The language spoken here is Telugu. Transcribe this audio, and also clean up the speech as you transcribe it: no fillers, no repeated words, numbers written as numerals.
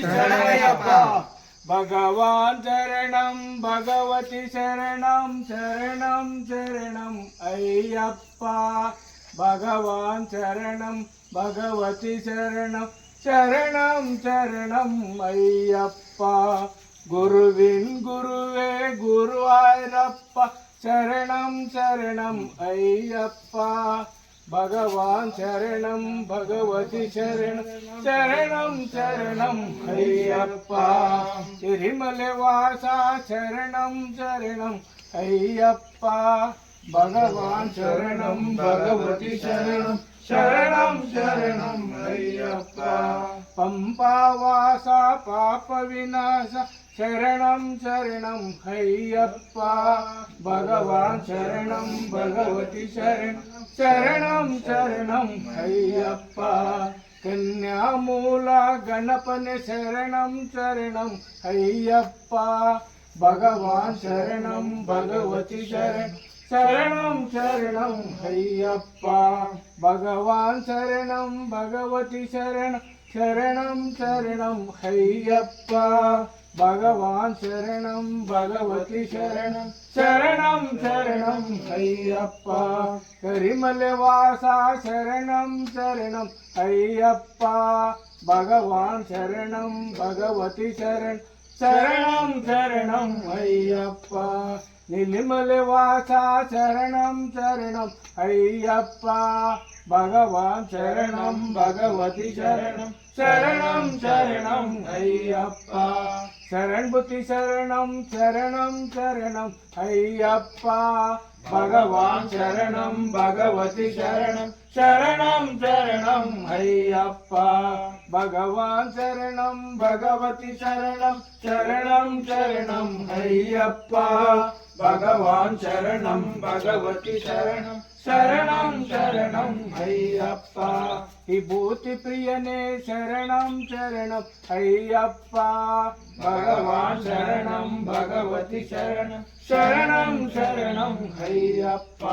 శరణయ్యప్ప భగవాన్ శరణం భగవతి శరణం శరణం శరణం అయ్యప్ప భగవాన్ శరణం భగవతి శరణం శరణం శరణం అయ్యప్ప గురువిన్ గురువే గురువాయూరప్ప శరణం శరణం అయ్యప్ప భగవాన్ శరణం భగవతి శరణం శరణం శరణం అయ్యప్ప తిరుమల వాస శరణం శరణం అయ్యప్ప భగవాన్ శరణం భగవతి శరణం శరణం శరణం అయ్యప్ప పంపావాస పాప వినాశ శరణం శరణం అయ్యప్ప భగవాన్ శరణం భగవతి శరణం శరణం శరణం అయ్యప్ప కన్యామూల గణపని శరణం శరణం అయ్యప్ప భగవాన్ శరణం భగవతి శరణం శరణం శరణం అయ్యప్ప భగవాన్ శరణం భగవతి శరణం శరణం శరణం అయ్యప్ప భగవాన్ శరణం భగవతి శరణం శరణం శరణం అయ్యప్ప కరిమల వాస శరణం శరణం అయ్యప్ప భగవాన్ శరణం భగవతి శరణం శరణం శరణం అయ్యప్ప నిలిమల వాస శరణం శరణం అయ్యప్ప భగవాన్ శరణం భగవతి శరణం శరణం శరణం అయ్యప్ప శరణ్భుతి శరణం శరణం శరణం అయ్యప్ప భగవాన్ శరణం భగవతి శరణం శరణం శరణం అయ్యప్ప భగవాన్ శరణం భగవతి శరణం శరణం శరణం అయ్యప్ప భగవాన్ శరణం భగవతి శరణం శరణం శరణం అయ్యప్ప విభూతి ప్రియనే శరణం శరణం అయ్యప్ప భగవాన్ శరణం భగవతి శరణం శరణం శరణం అయ్యప్ప